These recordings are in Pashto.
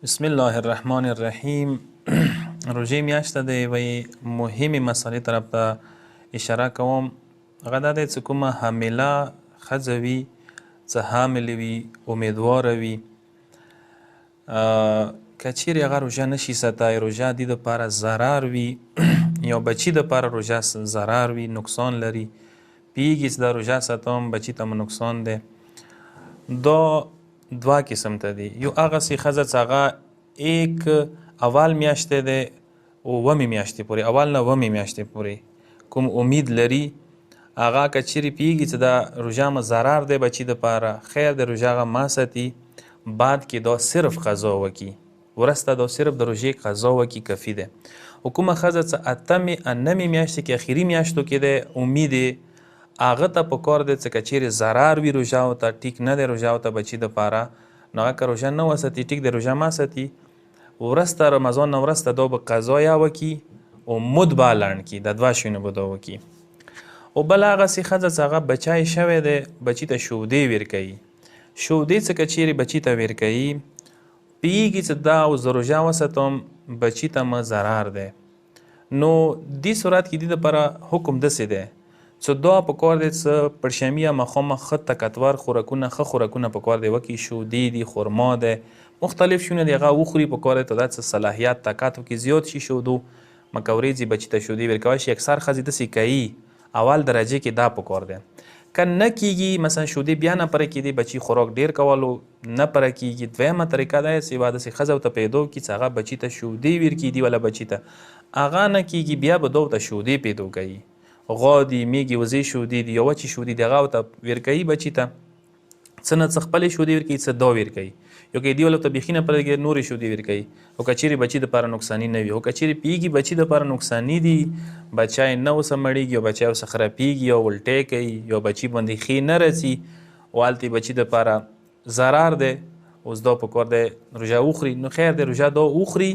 بسم الله الرحمن الرحیم. روژې میاشته د یوې مهمې مسالې طرف ته اشاره کوم. هغه دا دی چې کومه حامله ښځه وي، څه حاملې وي، امیدواره وي، که چیرې هغه روژه نشي ساتلی، روژه دې دپاره ضرر وي یو بچي دپاره روژه ضرر وي، نقصان لري، پوهېږي چې دا روژه ساتم بچي ته مو نقصان دی. دا دوه قسم ته دي. یو هغسې ښځه چې هغه ایک اول میاشتې دی اوومې میاشتې پورې، اول نه اوومې میاشتې پورې کوم امید لري، هغه که چیرې پوهېږي چې دا روژه مو ضرر دی بچي دپاره، خیر د روژه هغه ما ساتي، بعد کې دا صرف قضا وکړي، وروسته دا صرف د روژې قضا وکړي کافي دی. او کومه ښځه چې اتمې نهمې میاشتې کې اخري میاشتو کې دی امید یې، هغه ته پکار دی چې که چیرې ضرر وي روژه ورته، ټیک نه دی روژه ورته بچي دپاره، نو هغه که روژه نه وساتي ټیک دی روژه ما ساتي، وروسته رمضان نه وروسته دا به قضا یا وکړي او مد به لنډ کړي، دا دوه شیونه به دا وکړي. او بله هغسې ښځه چې هغه بچی شوی دی بچي ته شودې ورکوي، شودې څه که چیرې بچي ته ورکوي، پوهېږي چې دا اوس زه روژه وساتم بچي ته مه ضرر دی، نو دې صورت کې دې دپاره حکم داسې دی چې دا پکار دی چې پړشمي یا ماښامه ښه طاقتور خوراکونه، ښه خوراکونه پکار دی وکړي، شودې دي، خرما دی، مختلف شیونه دي هغه وخوري، پکار دی ته دا څه صلاحیت طاقت وکړي زیات شي شودو، مکه ورېځي بچي ته شودې ورکولی شي. اکثر ښځې داسې کوي اول درجې کې دا پکار دی، که نه کېږي مثلا شودې بیا نه پوره کېدی، بچي خوراک ډېر کولو نه پوره کېږي، دویمه طریقه دا چې یوه داسې ښځه ورته پیدا وکړي چې هغه بچي ته شودې ورکړي، دې والا بچي ته هغه نه کېږي، بیا به دا ورته شودې پیدا کوي، غوا دي، میږې، وزې شودې دي، یا وچې شودې دي، هغه ورته ورکوي بچي ته، څه نه څه خپلې شودې ورکوي، څه دا ورکوي، یو که دې والا ورته بیخي نه پوره کېږي نورې شودې ورکوي. او که چیرې بچي دپاره نقصاني نه وي، او که چیرې پوهېږي بچي دپاره نقصاني دي، بچی نه ورسه مړېږي او بچی ورسه خرابېږي او الټۍ کوي یا بچي باندې ښې نه رسي، او هلته بچي دپاره ضرر دی، اوس دا پکار دی روژه وخوري، نو خیر دی روژه دا وخوري.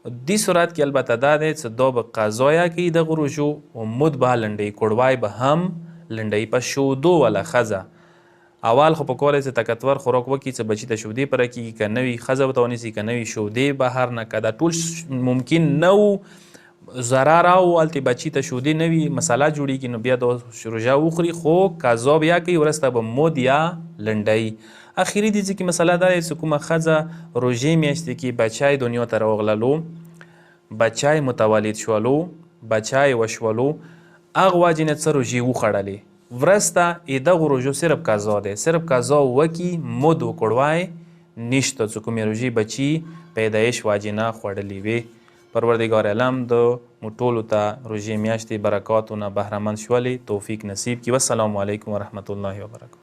دې صورت کې البته دا دی چې دا به قضا یا کوي دغو روژو او مد به لنډوي، کوړوی به هم لنډوي. په شودو والا ښځه اول خو پکار دی چې طاقتور خوراک وکړي چې بچي ته شودې پوره کېږي، که نه وي ښځه ورته ونیسي، که نه وي شودې بهر نه، که دا ټول ممکن نه و ضرر او هلته بچي ته شودې نه وي مسله جوړېږي، نو بیا دا روژه وخوري، خو قضا بیا کوي، وروسته به مد یا لنډوي. اخري دې ځکه مسله دا دی چې کومه ښځه روژې میاشتې کې بچی دنیا ته راوغللو، بچی متولد شولو، بچی وشولو، هغه وجې نه څه روژې وخوړلې، وروسته دغو روژو صرف قضا دی، صرف قضا وکړي، مد وکړوی نشته چې کومې روژې بچي پیدایش واجې نه خوړلې وي. پروردګار علم د مو ټولو ته روژې میاشتې برکاتو نه بهرمند شولې توفیق نصیب کړي. والسلام علیکم ورحمة الله وبرکاته.